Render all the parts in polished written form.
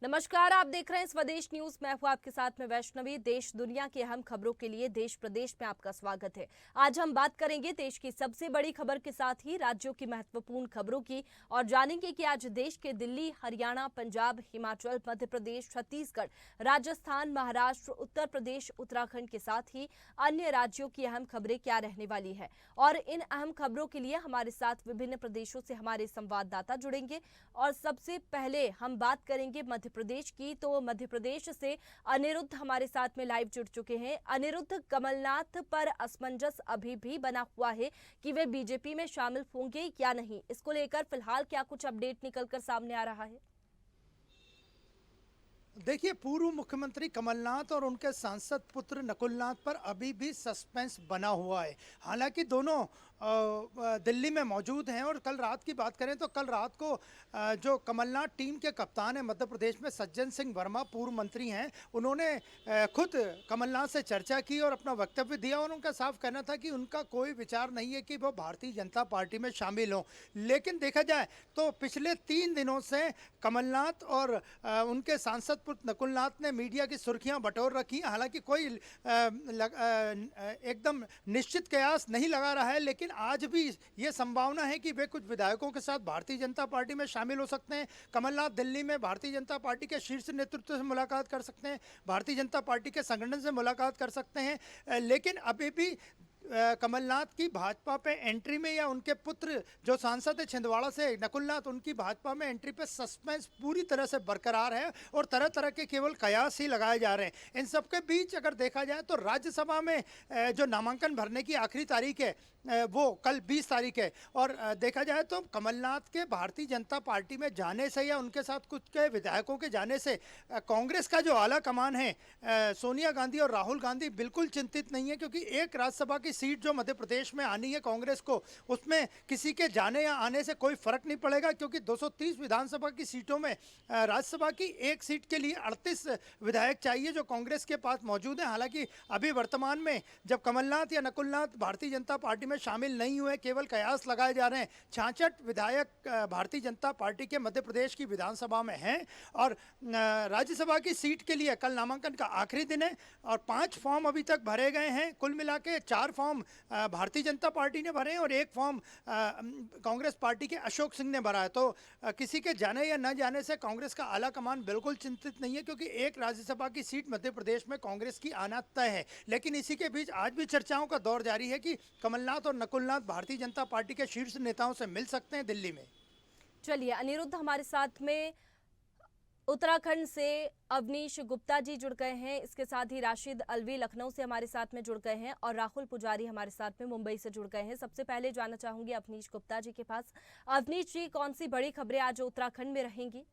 नमस्कार, आप देख रहे हैं स्वदेश न्यूज। मैं हूं आपके साथ में वैष्णवी। देश दुनिया की अहम खबरों के लिए देश प्रदेश में आपका स्वागत है। आज हम बात करेंगे देश की सबसे बड़ी खबर के साथ ही राज्यों की महत्वपूर्ण खबरों की और जानेंगे कि आज देश के दिल्ली, हरियाणा, पंजाब, हिमाचल, मध्य प्रदेश, छत्तीसगढ़, राजस्थान, महाराष्ट्र, उत्तर प्रदेश, उत्तराखंड के साथ ही अन्य राज्यों की अहम खबरें क्या रहने वाली है। और इन अहम खबरों के लिए हमारे साथ विभिन्न प्रदेशों से हमारे संवाददाता जुड़ेंगे। और सबसे पहले हम बात करेंगे मध्य प्रदेश की। तो मध्य प्रदेश से अनिरुद्ध हमारे साथ में लाइव जुड़ चुके हैं। अनिरुद्ध, कमलनाथ पर असमंजस अभी भी बना हुआ है कि वे बीजेपी में शामिल होंगे या नहीं। इसको लेकर फिलहाल क्या कुछ अपडेट निकलकर सामने आ रहा है? देखिए, पूर्व मुख्यमंत्री कमलनाथ और उनके सांसद पुत्र नकुलनाथ पर अभी भी सस्पेंस बना हुआ है। हालांकि दोनों दिल्ली में मौजूद हैं और कल रात की बात करें तो कल रात को जो कमलनाथ टीम के कप्तान हैं मध्य प्रदेश में, सज्जन सिंह वर्मा, पूर्व मंत्री हैं, उन्होंने खुद कमलनाथ से चर्चा की और अपना वक्तव्य दिया और उनका साफ कहना था कि उनका कोई विचार नहीं है कि वो भारतीय जनता पार्टी में शामिल हों। लेकिन देखा जाए तो पिछले 3 दिनों से कमलनाथ और उनके सांसद पुत्र नकुलनाथ ने मीडिया की सुर्खियां बटोर रखी। हालांकि कोई एकदम निश्चित कयास नहीं लगा रहा है, लेकिन आज भी ये संभावना है कि वे कुछ विधायकों के साथ भारतीय जनता पार्टी में शामिल हो सकते हैं। कमलनाथ दिल्ली में भारतीय जनता पार्टी के शीर्ष नेतृत्व से मुलाकात कर सकते हैं, भारतीय जनता पार्टी के संगठन से मुलाकात कर सकते हैं। लेकिन अभी भी कमलनाथ की भाजपा पे एंट्री में या उनके पुत्र जो सांसद है छिंदवाड़ा से नकुलनाथ, उनकी भाजपा में एंट्री पे सस्पेंस पूरी तरह से बरकरार है और तरह तरह के केवल कयास ही लगाए जा रहे हैं। इन सबके बीच अगर देखा जाए तो राज्यसभा में जो नामांकन भरने की आखिरी तारीख है वो कल 20 तारीख है। और देखा जाए तो कमलनाथ के भारतीय जनता पार्टी में जाने से या उनके साथ कुछ के विधायकों के जाने से कांग्रेस का जो आला कमान है, सोनिया गांधी और राहुल गांधी बिल्कुल चिंतित नहीं है, क्योंकि एक राज्यसभा की सीट जो मध्य प्रदेश में आनी है कांग्रेस को, उसमें किसी के जाने या आने से कोई फर्क नहीं पड़ेगा, क्योंकि 230 विधानसभा की सीटों में राज्यसभा की एक सीट के लिए 38 विधायक चाहिए जो कांग्रेस के पास मौजूद है। हालांकि अभी वर्तमान में जब कमलनाथ या नकुलनाथ भारतीय जनता पार्टी में शामिल नहीं हुए, केवल कयास लगाए जा रहे हैं। 66 विधायक भारतीय जनता पार्टी के मध्य प्रदेश की विधानसभा में हैं और राज्यसभा की सीट के लिए कल नामांकन का आखिरी दिन है और 5 फॉर्म अभी तक भरे गए हैं। कुल मिला के 4 फॉर्म भारतीय जनता पार्टी ने भरे हैं और 1 फॉर्म कांग्रेस पार्टी के अशोक सिंह ने भरा है। तो किसी के जाने या न जाने से कांग्रेस का आला कमान बिल्कुल चिंतित नहीं है, क्योंकि एक राज्यसभा की सीट मध्य प्रदेश में कांग्रेस की आना तय है। लेकिन इसी के बीच आज भी चर्चाओं का दौर जारी है कि कमलनाथ और नकुलनाथ भारतीय जनता पार्टी के शीर्ष नेताओं से मिल सकते हैं दिल्ली में। चलिए, अनिरुद्ध हमारे साथ में उत्तराखंड से अवनीश गुप्ता जी जुड़ गए हैं। इसके साथ ही राशिद अलवी लखनऊ से हमारे साथ में जुड़ गए हैं और राहुल पुजारी हमारे साथ में मुंबई से जुड़ गए हैं। सबसे पहले जानना चाहूंगी अवनीश गुप्ता जी के पास। अवनीश जी, कौन सी बड़ी खबरें आज उत्तराखंड में रहेंगी?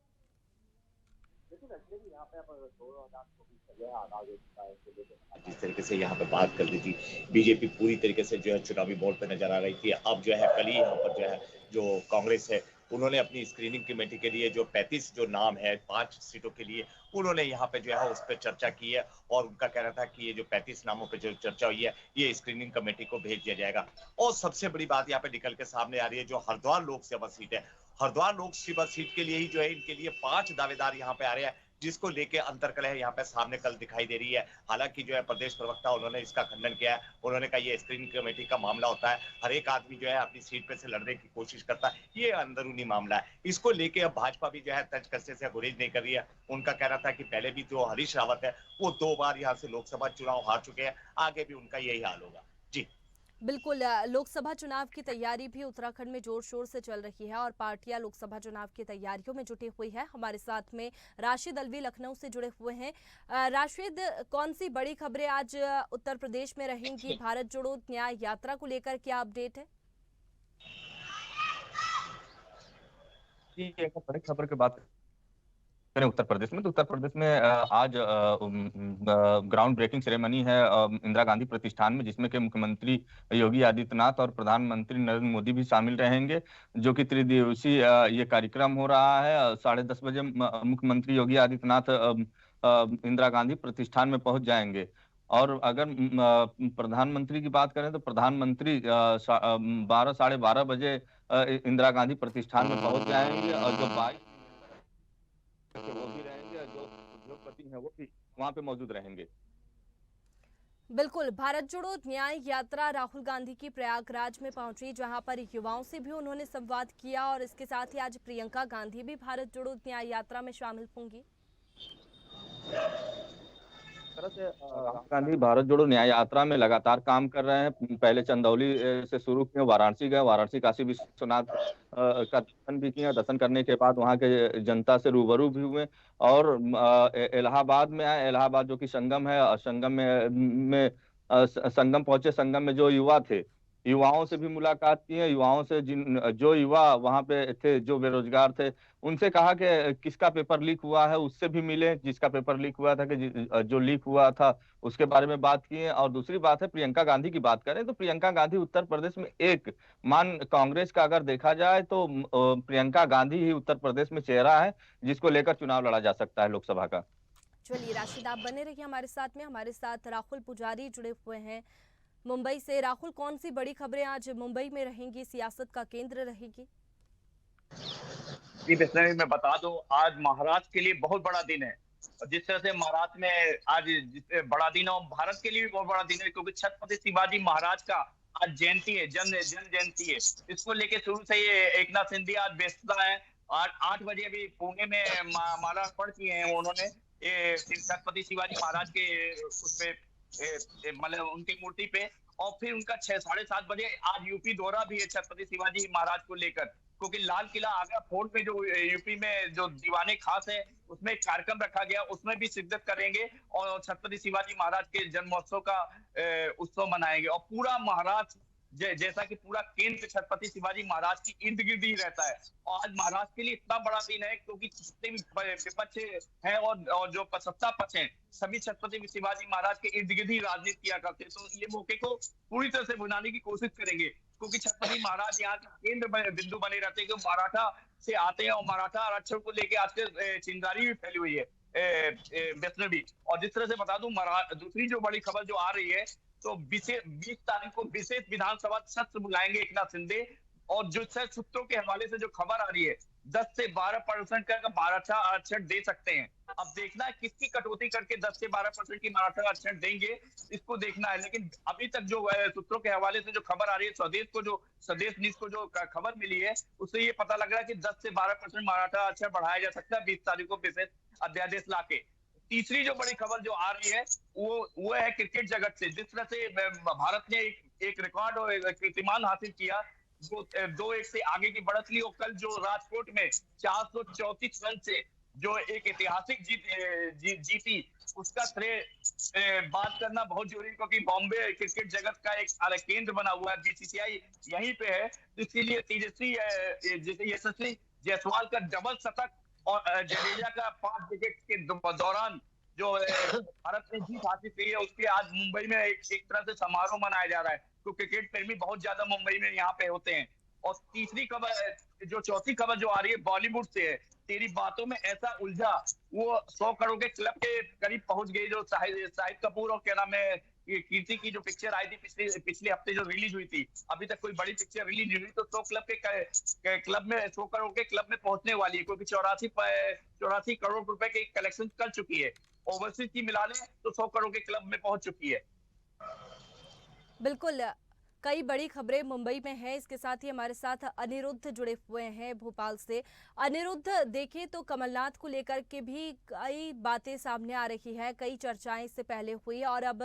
जिस तरीके से यहाँ पे बात कर ली थी, बीजेपी पूरी तरीके से जो है चुनावी मोड़ पे नजर आ रही थी। अब जो है कल ही यहाँ पर जो है जो कांग्रेस है, उन्होंने अपनी स्क्रीनिंग कमेटी के लिए जो 35 जो नाम है 5 सीटों के लिए, उन्होंने यहाँ पे जो है उस पर चर्चा की है और उनका कहना था कि ये जो 35 नामों पे जो चर्चा हुई है ये स्क्रीनिंग कमेटी को भेज दिया जाएगा। और सबसे बड़ी बात यहाँ पे निकल के सामने आ रही है, जो हरिद्वार लोकसभा सीट है, हरिद्वार लोकसभा सीट के लिए ही जो है इनके लिए 5 दावेदार यहाँ पे आ रहे हैं, जिसको लेके अंतरकलह यहाँ पे सामने कल दिखाई दे रही है। हालांकि जो है प्रदेश प्रवक्ता उन्होंने इसका खंडन किया है। उन्होंने कहा ये स्क्रीनिंग कमेटी का मामला होता है, हर एक आदमी जो है अपनी सीट पे से लड़ने की कोशिश करता है, ये अंदरूनी मामला है। इसको लेके अब भाजपा भी जो है तंज कसने से गुरेज नहीं कर रही है। उनका कहना था कि पहले भी जो हरीश रावत है वो 2 बार यहाँ से लोकसभा चुनाव हार चुके हैं, आगे भी उनका यही हाल होगा। जी बिल्कुल, लोकसभा चुनाव की तैयारी भी उत्तराखंड में जोर शोर से चल रही है और पार्टियां लोकसभा चुनाव की तैयारियों में जुटी हुई है। हमारे साथ में राशिद अलवी लखनऊ से जुड़े हुए हैं। राशिद, कौन सी बड़ी खबरें आज उत्तर प्रदेश में रहेंगी? भारत जोड़ो न्याय यात्रा को लेकर क्या अपडेट है? जी, एक बड़ी खबर की बात करें उत्तर प्रदेश में, तो उत्तर प्रदेश में आज ग्राउंड ब्रेकिंग सेरेमनी है इंदिरा गांधी प्रतिष्ठान में, जिसमें कि मुख्यमंत्री योगी आदित्यनाथ और प्रधानमंत्री नरेंद्र मोदी भी शामिल रहेंगे, जो कि त्रिदिवसीय ये कार्यक्रम हो रहा है। 10:30 बजे मुख्यमंत्री योगी आदित्यनाथ इंदिरा गांधी प्रतिष्ठान में पहुंच जाएंगे। और अगर प्रधानमंत्री की बात करें तो प्रधानमंत्री 12 साढ़े 12 बजे इंदिरा गांधी प्रतिष्ठान में पहुंच जाएंगे और जो 22 वो भी रहेंगे, और पति हैं वो भी वहां पे मौजूद रहेंगे। बिल्कुल, भारत जोड़ो न्याय यात्रा राहुल गांधी की प्रयागराज में पहुंची, जहां पर युवाओं से भी उन्होंने संवाद किया और इसके साथ ही आज प्रियंका गांधी भी भारत जोड़ो न्याय यात्रा में शामिल होंगी। तरह से राहुल गांधी भारत जोड़ो न्याय यात्रा में लगातार काम कर रहे हैं। पहले चंदौली से शुरू किए, वाराणसी गए, वाराणसी काशी विश्वनाथ का दर्शन भी किया। दर्शन करने के बाद वहां के जनता से रूबरू भी हुए और इलाहाबाद में आए। इलाहाबाद जो कि संगम है, संगम संगम पहुंचे। संगम में जो युवा थे, युवाओं से भी मुलाकात की है। युवाओं से जो युवा वहां पे थे, जो बेरोजगार थे, उनसे कहा कि किसका पेपर लीक हुआ है उससे भी मिले। जिसका पेपर लीक हुआ था, कि जो लीक हुआ था उसके बारे में बात की है। और दूसरी बात है, प्रियंका गांधी की बात करें तो प्रियंका गांधी उत्तर प्रदेश में एक मान कांग्रेस का अगर देखा जाए तो प्रियंका गांधी ही उत्तर प्रदेश में चेहरा है जिसको लेकर चुनाव लड़ा जा सकता है लोकसभा का। चलिए राशिद, आप बने रहिए हमारे साथ में। हमारे साथ राहुल पुजारी जुड़े हुए हैं मुंबई से। राहुल, कौन सी बड़ी खबरें आज मुंबई में रहेंगी, सियासत का केंद्र रहेगी? जी वैष्णवी, मैं बता दूं, आज महाराष्ट्र के लिए बहुत बड़ा दिन है। और जिस तरह से महाराष्ट्र में आज बड़ा दिन है, भारत के लिए भी बहुत बड़ा दिन है, क्योंकि छत्रपति शिवाजी महाराज का आज जयंती है, जन जयंती है। इसको लेके शुरू से ये एकनाथ शिंदे आज व्यस्तता है। 8 बजे अभी पुणे में माला अर्पण किए हैं उन्होंने ये छत्रपति शिवाजी महाराज के उसपे मतलब उनकी मूर्ति पे। और फिर उनका 6-7:30 बजे आज यूपी दौरा भी है छत्रपति शिवाजी महाराज को लेकर, क्योंकि लाल किला आगरा फोर्ट में जो यूपी में जो दीवाने खास है उसमें एक कार्यक्रम रखा गया, उसमें भी शिरकत करेंगे और छत्रपति शिवाजी महाराज के जन्मोत्सव का उत्सव मनाएंगे। और पूरा महाराष्ट्र जैसा कि पूरा केंद्र छत्रपति शिवाजी महाराज की इर्द गिर्द ही रहता है। और आज महाराष्ट्र के लिए इतना बड़ा दिन है क्योंकि जितने भी विपक्ष है और जो सत्ता पक्ष है, सभी छत्रपति शिवाजी महाराज के इर्द गिर्द ही राजनीति किया करते हैं। तो ये मौके को पूरी तरह से भुनाने की कोशिश करेंगे, क्योंकि छत्रपति महाराज यहाँ के केंद्र बिंदु बने रहते हैं, जो मराठा से आते हैं और मराठा आरक्षण को लेकर आजकल चिंगारी भी फैली हुई है वैष्णवी। और जिस तरह से बता दूं, दूसरी जो बड़ी खबर जो आ रही है, तो 20 तारीख को विशेष विधानसभा सत्र बुलाएंगे एकनाथ शिंदे। और जो सूत्रों के हवाले से जो खबर आ रही है, 10 से 12% का मराठा आरक्षण दे सकते हैं। अब देखना है किसकी कटौती करके 10 से 12% की मराठा आरक्षण देंगे, इसको देखना है। लेकिन अभी तक जो सूत्रों के हवाले से जो खबर आ रही है, स्वदेश न्यूज को जो खबर मिली है, उससे ये पता लग रहा है कि 10 से 12% मराठा आरक्षण बढ़ाया जा सकता है 20 तारीख को विशेष अध्यादेश लाके। तीसरी जो बड़ी खबर जो आ रही है वो है क्रिकेट जगत से। जिस तरह से भारत ने एक रिकॉर्ड और कीर्तिमान हासिल किया, 2-1 से आगे की बढ़त ली। और कल जो राजकोट में 434 रन से जो एक ऐतिहासिक जीती, उसका श्रेय बात करना बहुत जरूरी, क्योंकि बॉम्बे क्रिकेट जगत का एक केंद्र बना हुआ है, बीसीसीआई यहीं पे है। तो इसके लिए यशस्वी जायसवाल का डबल शतक और जडेजा का 5 विकेट के दौरान जो भारत ने जीत हासिल की है, उसके आज मुंबई में एक तरह से समारोह मनाया जा रहा है। तो क्रिकेट प्रेमी बहुत ज्यादा मुंबई में यहाँ पे होते हैं। और चौथी खबर जो आ रही है बॉलीवुड से है। तेरी बातों में ऐसा उलझा, वो 100 करोड़ के क्लब के करीब पहुंच गई। जो शाहिद कपूर और क्या नाम है कीर्ति की जो पिक्चर आई थी पिछले हफ्ते जो रिलीज हुई थी, अभी तक कोई बड़ी पिक्चर रिलीज नहीं हुई। तो 100 करोड़ के क्लब में पहुंचने वाली है, क्योंकि 84 करोड़ रुपए के कलेक्शन कर चुकी है। ओवरसीज की मिला लें तो 100 करोड़ के क्लब में पहुंच चुकी है। बिल्कुल, कई बड़ी खबरें मुंबई में हैं। इसके साथ ही हमारे साथ अनिरुद्ध जुड़े हुए हैं भोपाल से। अनिरुद्ध, देखें तो कमलनाथ को लेकर के भी कई बातें सामने आ रही है, कई चर्चाएं इससे पहले हुई और अब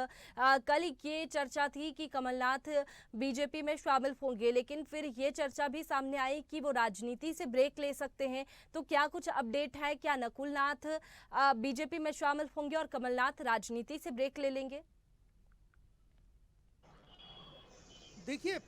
कल ये चर्चा थी कि कमलनाथ बीजेपी में शामिल होंगे, लेकिन फिर ये चर्चा भी सामने आई कि वो राजनीति से ब्रेक ले सकते हैं। तो क्या कुछ अपडेट है? क्या नकुलनाथ बीजेपी में शामिल होंगे और कमलनाथ राजनीति से ब्रेक ले लेंगे? देखिए,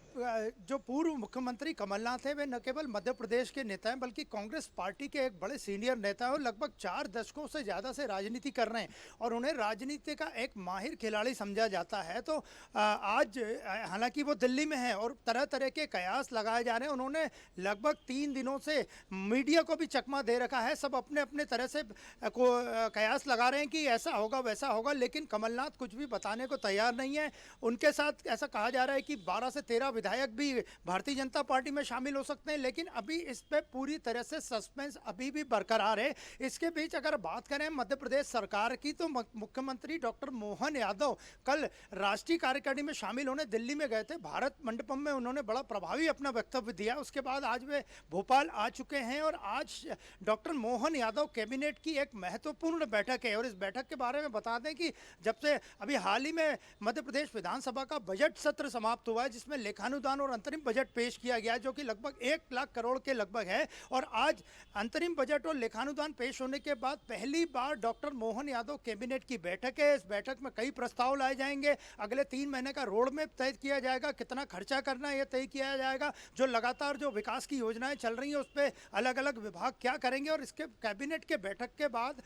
जो पूर्व मुख्यमंत्री कमलनाथ हैं, वे न केवल मध्य प्रदेश के नेता हैं बल्कि कांग्रेस पार्टी के एक बड़े सीनियर नेता हैं और लगभग 4 दशकों से ज़्यादा से राजनीति कर रहे हैं और उन्हें राजनीति का एक माहिर खिलाड़ी समझा जाता है। तो आज हालांकि वो दिल्ली में हैं और तरह तरह के कयास लगाए जा रहे हैं। उन्होंने लगभग 3 दिनों से मीडिया को भी चकमा दे रखा है। सब अपने अपने तरह से कयास लगा रहे हैं कि ऐसा होगा वैसा होगा, लेकिन कमलनाथ कुछ भी बताने को तैयार नहीं है। उनके साथ ऐसा कहा जा रहा है कि 12 से 13 विधायक भी भारतीय जनता पार्टी में शामिल हो सकते हैं, लेकिन अभी इस पे पूरी तरह से सस्पेंस अभी भी बरकरार है। इसके बीच अगर बात करें मध्य प्रदेश सरकार की, तो मुख्यमंत्री डॉक्टर मोहन यादव कल राष्ट्रीय कार्यकारिणी में शामिल होने दिल्ली में गए थे। भारत मंडपम में उन्होंने बड़ा प्रभावी अपना वक्तव्य दिया। उसके बाद आज वे भोपाल आ चुके हैं और आज डॉक्टर मोहन यादव कैबिनेट की एक महत्वपूर्ण बैठक है। और इस बैठक के बारे में बता दें कि जब से अभी हाल ही में मध्य प्रदेश विधानसभा का बजट सत्र समाप्त हुआ है, जिसमें लेखानुदान और अंतरिम बजट पेश किया गया, जो कि लगभग 1 लाख करोड़ के लगभग है। और आज अंतरिम बजट और लेखानुदान पेश होने के बाद पहली बार डॉक्टर मोहन यादव कैबिनेट की बैठक है। इस बैठक में कई प्रस्ताव लाए जाएंगे। अगले 3 महीने का रोड मैप तय किया जाएगा, कितना खर्चा करना है यह तय किया जाएगा। जो लगातार जो विकास की योजनाएं चल रही हैं उस पर अलग अलग विभाग क्या करेंगे। और इसके कैबिनेट के बैठक के बाद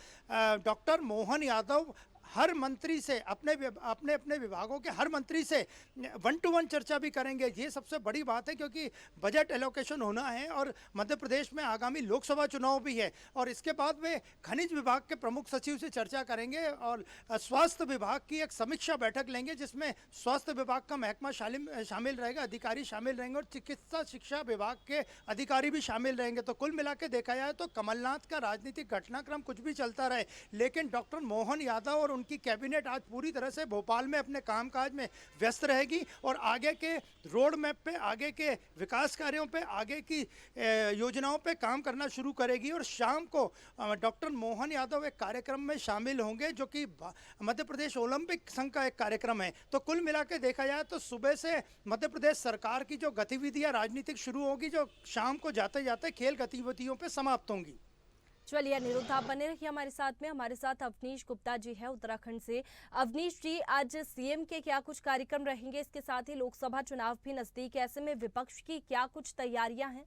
डॉक्टर मोहन यादव हर मंत्री से अपने अपने विभागों के हर मंत्री से 1-to-1 चर्चा भी करेंगे। ये सबसे बड़ी बात है, क्योंकि बजट एलोकेशन होना है और मध्य प्रदेश में आगामी लोकसभा चुनाव भी है। और इसके बाद वे खनिज विभाग के प्रमुख सचिव से चर्चा करेंगे और स्वास्थ्य विभाग की एक समीक्षा बैठक लेंगे, जिसमें स्वास्थ्य विभाग का महकमा शामिल रहेगा, अधिकारी शामिल रहेंगे और चिकित्सा शिक्षा विभाग के अधिकारी भी शामिल रहेंगे। तो कुल मिला के देखा जाए तो कमलनाथ का राजनीतिक घटनाक्रम कुछ भी चलता रहे, लेकिन डॉक्टर मोहन यादव और उनकी कैबिनेट आज पूरी तरह से भोपाल में अपने कामकाज में व्यस्त रहेगी और आगे के रोड मैप पे, आगे के विकास कार्यों पे, आगे की योजनाओं पे काम करना शुरू करेगी। और शाम को डॉक्टर मोहन यादव एक कार्यक्रम में शामिल होंगे, जो कि मध्य प्रदेश ओलंपिक संघ का एक कार्यक्रम है। तो कुल मिला के देखा जाए तो सुबह से मध्य प्रदेश सरकार की जो गतिविधियां राजनीतिक शुरू होगी, जो शाम को जाते जाते खेल गतिविधियों पे समाप्त होंगी। चलिए अनिरुद्ध, आप बने रहिए हमारे साथ में। हमारे साथ अवनीश गुप्ता जी है उत्तराखंड से। अवनीश जी, आज सीएम के क्या कुछ कार्यक्रम रहेंगे? इसके साथ ही लोकसभा चुनाव भी नजदीक है, ऐसे में विपक्ष की क्या कुछ तैयारियां हैं?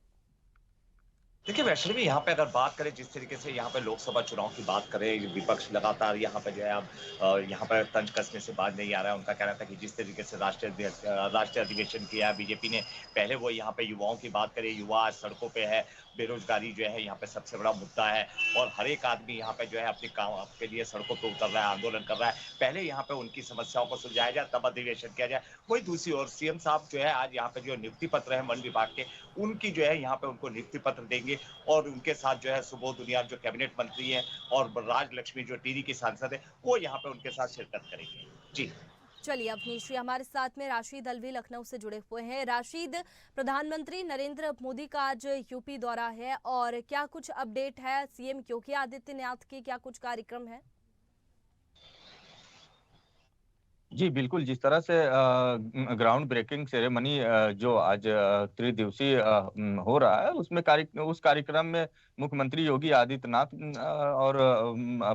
देखिए वैष्णवी, यहाँ पे अगर बात करें जिस तरीके से यहाँ पे लोकसभा चुनाव की बात करें, विपक्ष लगातार यहाँ पे जो है अब यहाँ पे तंज कसने से बाज नहीं आ रहा है। उनका कहना था कि जिस तरीके से राष्ट्रीय अधिवेशन किया है बीजेपी ने, पहले वो यहाँ पे युवाओं की बात करें, युवा आज सड़कों पे है, बेरोजगारी जो है यहाँ पे सबसे बड़ा मुद्दा है और हर एक आदमी यहाँ पे जो है अपने काम के लिए सड़कों पे उतर रहा है, आंदोलन कर रहा है। पहले यहाँ पे उनकी समस्याओं को सुलझाया जाए, तब अधिवेशन किया जाए। वही दूसरी ओर सीएम साहब जो है आज यहाँ पे जो नियुक्ति पत्र है वन विभाग के, उनकी जो है यहाँ पे उनको नियुक्ति पत्र देंगे और उनके साथ जो है सुबोध उनियाल जो कैबिनेट मंत्री है और राजलक्ष्मी जो टिहरी की सांसद है, वो यहाँ पे उनके साथ शिरकत करेंगे। जी चलिए अवनीश जी, हमारे साथ में राशिद अलवी लखनऊ से जुड़े हुए हैं। राशिद, प्रधानमंत्री नरेंद्र मोदी का आज यूपी दौरा है और क्या कुछ अपडेट है? सीएम योगी आदित्यनाथ के क्या कुछ कार्यक्रम है? जी बिल्कुल, जिस तरह से ग्राउंड ब्रेकिंग सेरेमनी जो आज त्रिदिवसीय हो रहा है, उसमें उस कार्यक्रम में मुख्यमंत्री योगी आदित्यनाथ और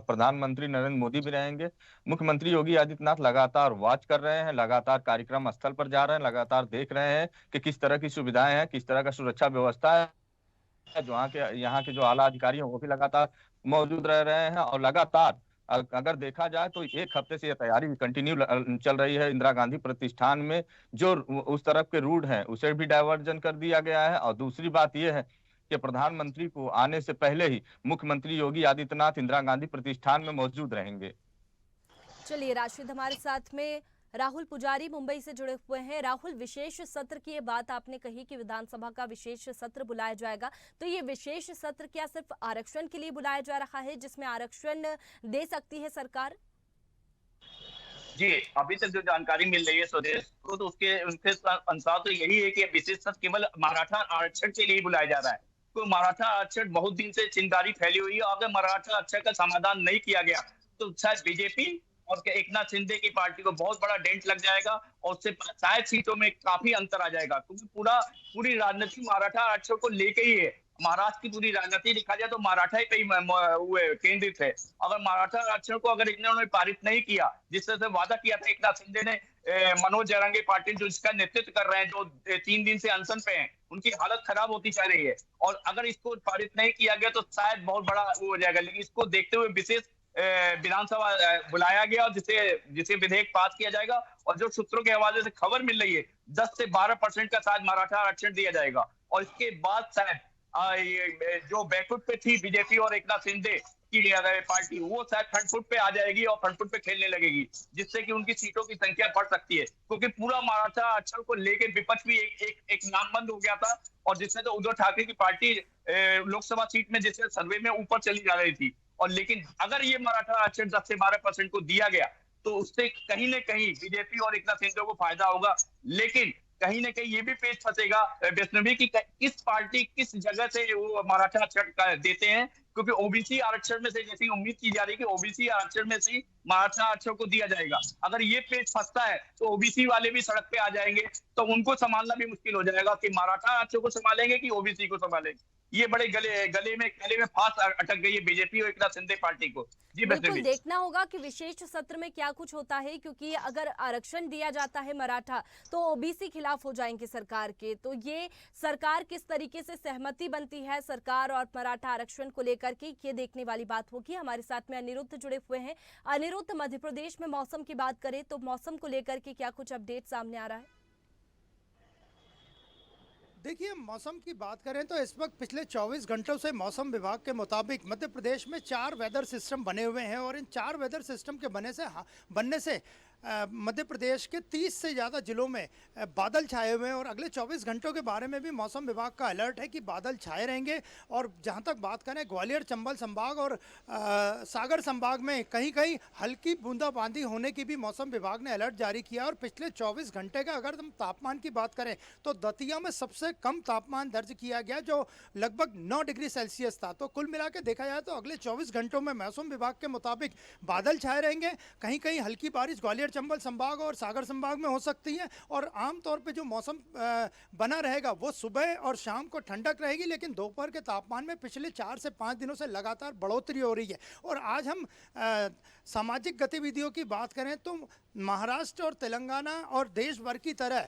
प्रधानमंत्री नरेंद्र मोदी भी रहेंगे। मुख्यमंत्री योगी आदित्यनाथ लगातार वॉच कर रहे हैं, लगातार कार्यक्रम स्थल पर जा रहे हैं, लगातार देख रहे हैं कि किस तरह की सुविधाएं हैं, किस तरह का सुरक्षा व्यवस्था है। जो यहाँ के जो आला अधिकारी हैं वो भी लगातार मौजूद रह रहे हैं और लगातार अगर देखा जाए तो 1 हफ्ते से ये तैयारी कंटिन्यू चल रही है। इंदिरा गांधी प्रतिष्ठान में जो उस तरफ के रूट हैं उसे भी डायवर्जन कर दिया गया है। और दूसरी बात यह है कि प्रधानमंत्री को आने से पहले ही मुख्यमंत्री योगी आदित्यनाथ इंदिरा गांधी प्रतिष्ठान में मौजूद रहेंगे। चलिए राशिद, हमारे साथ में राहुल पुजारी मुंबई से जुड़े हुए हैं। राहुल, विशेष सत्र की ये बात आपने कही कि विधानसभा का विशेष सत्र बुलाया जाएगा, तो ये विशेष सत्र क्या सिर्फ आरक्षण के लिए बुलाया जा रहा है, जिसमें आरक्षण दे सकती है सरकार? जी, अभी तक जो जानकारी मिल रही है स्वदेश को, तो उनके अनुसार तो यही है कि विशेष सत्र केवल मराठा आरक्षण के लिए बुलाया जा रहा है। तो मराठा आरक्षण बहुत दिन से चिंगारी फैली हुई है। अगर मराठा आरक्षण का समाधान नहीं किया गया तो शायद बीजेपी और एकनाथ शिंदे की पार्टी को बहुत बड़ा डेंट लग जाएगा और उससे शायद सीटों में काफी अंतर आ जाएगा, क्योंकि पूरी राजनीति मराठा आरक्षण को लेके ही है। महाराष्ट्र की पूरी राजनीति देखा जाए तो मराठा ही पे केंद्रित है। अगर मराठा आरक्षण को अगर इन्होंने पारित नहीं किया, जिस तरह से वादा किया था एकनाथ शिंदे ने, मनोज जरंगे पाटिल जो इसका नेतृत्व कर रहे हैं, जो 3 दिन से अनशन पे हैं, उनकी हालत खराब होती जा रही है। और अगर इसको पारित नहीं किया गया तो शायद बहुत बड़ा वो हो जाएगा। लेकिन इसको देखते हुए विशेष विधानसभा बुलाया गया और जिसे विधेयक पास किया जाएगा। और जो सूत्रों के हवाले से खबर मिल रही है, 10 से 12% का शायद मराठा आरक्षण दिया जाएगा। और इसके बाद शायद जो बैठक पे थी बीजेपी और एकनाथ शिंदे, की पार्टी, वो शायद फ्रंट फुट पे आ जाएगी और फ्रंट फुट पे खेलने लगेगी, जिससे कि उनकी सीटों की संख्या बढ़ सकती है। क्योंकि पूरा मराठा अक्षर को लेके विपक्ष भी एक नामबंद हो गया था, और जिससे तो उद्धव ठाकरे की पार्टी लोकसभा सीट में जिससे सर्वे में ऊपर चली जा रही थी। और लेकिन अगर ये मराठा आरक्षण 10 से 12% को दिया गया तो उससे कहीं न कहीं बीजेपी और एकनाथ शिंदे को फायदा होगा। लेकिन कहीं न कहीं ये भी पेच फंसेगा वैष्णवी की किस पार्टी किस जगह से वो मराठा आरक्षण देते हैं, क्योंकि ओबीसी आरक्षण में से जैसी उम्मीद की जा रही है कि ओबीसी आरक्षण में से मराठा आरक्षण को दिया जाएगा। अगर ये पेच फंसता है तो ओबीसी वाले भी सड़क पे आ जाएंगे, तो उनको संभालना भी मुश्किल हो जाएगा कि मराठा आरक्षण को संभालेंगे कि ओबीसी को संभालेंगे। ये बड़े गले में फांस अटक गई है बीजेपी और एकनाथ शिंदे पार्टी को। जी बिल्कुल देखना होगा कि विशेष सत्र में क्या कुछ होता है, क्योंकि अगर आरक्षण दिया जाता है मराठा तो ओबीसी खिलाफ हो जाएंगे सरकार के। तो ये सरकार किस तरीके से सहमति बनती है सरकार और मराठा आरक्षण को लेकर के, ये देखने वाली बात होगी। हमारे साथ में अनिरुद्ध जुड़े हुए हैं। अनिरुद्ध, मध्य प्रदेश में मौसम की बात करें तो मौसम को लेकर के क्या कुछ अपडेट सामने आ रहा है? देखिए, मौसम की बात करें तो इस वक्त पिछले 24 घंटों से मौसम विभाग के मुताबिक मध्य प्रदेश में 4 वेदर सिस्टम बने हुए हैं, और इन 4 वेदर सिस्टम के बनने से मध्य प्रदेश के 30 से ज़्यादा जिलों में बादल छाए हुए हैं। और अगले 24 घंटों के बारे में भी मौसम विभाग का अलर्ट है कि बादल छाए रहेंगे। और जहां तक बात करें ग्वालियर, चंबल संभाग और सागर संभाग में कहीं कहीं हल्की बूंदाबांदी होने की भी मौसम विभाग ने अलर्ट जारी किया। और पिछले 24 घंटे का अगर हम तापमान की बात करें तो दतिया में सबसे कम तापमान दर्ज किया गया, जो लगभग 9 डिग्री सेल्सियस था। तो कुल मिला के देखा जाए तो अगले 24 घंटों में मौसम विभाग के मुताबिक बादल छाए रहेंगे। कहीं कहीं हल्की बारिश ग्वालियर, चंबल संभाग और सागर संभाग में हो सकती है। और आमतौर पे जो मौसम बना रहेगा वो सुबह और शाम को ठंडक रहेगी, लेकिन दोपहर के तापमान में पिछले 4 से 5 दिनों से लगातार बढ़ोतरी हो रही है। और आज हम सामाजिक गतिविधियों की बात करें तो महाराष्ट्र और तेलंगाना और देश भर की तरह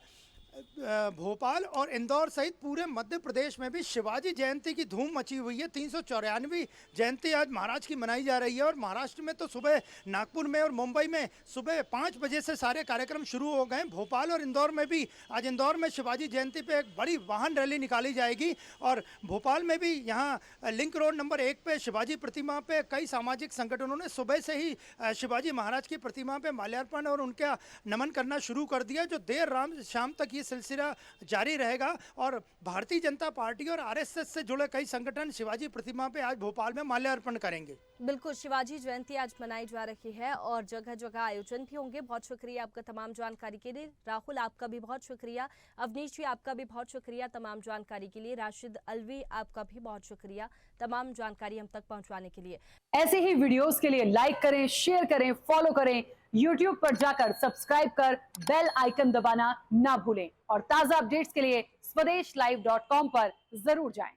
भोपाल और इंदौर सहित पूरे मध्य प्रदेश में भी शिवाजी जयंती की धूम मची हुई है। 394वीं जयंती आज महाराज की मनाई जा रही है। और महाराष्ट्र में तो सुबह नागपुर में और मुंबई में सुबह 5 बजे से सारे कार्यक्रम शुरू हो गए। भोपाल और इंदौर में भी आज इंदौर में शिवाजी जयंती पे एक बड़ी वाहन रैली निकाली जाएगी। और भोपाल में भी यहाँ लिंक रोड नंबर 1 पे शिवाजी प्रतिमा पे कई सामाजिक संगठनों ने सुबह से ही शिवाजी महाराज की प्रतिमा पे माल्यार्पण और उनका नमन करना शुरू कर दिया, जो देर शाम तक ये सिलसिला जारी रहेगा। और भारतीय जनता पार्टी और आरएसएस से जुड़े कई संगठन शिवाजी प्रतिमा पे आज भोपाल में माल्यार्पण करेंगे। बिल्कुल, शिवाजी जयंती आज मनाई जा रही है और जगह जगह आयोजन भी होंगे। बहुत शुक्रिया आपका तमाम जानकारी के लिए। राहुल, आपका भी बहुत शुक्रिया। अवनीश जी, आपका भी बहुत शुक्रिया तमाम जानकारी के लिए। राशिद अलवी, आपका भी बहुत शुक्रिया तमाम जानकारी हम तक पहुंचाने के लिए। ऐसे ही वीडियोस के लिए लाइक करें, शेयर करें, फॉलो करें। YouTube पर जाकर सब्सक्राइब कर बेल आइकन दबाना ना भूलें। और ताजा अपडेट्स के लिए swedeshlive.com पर जरूर जाएं।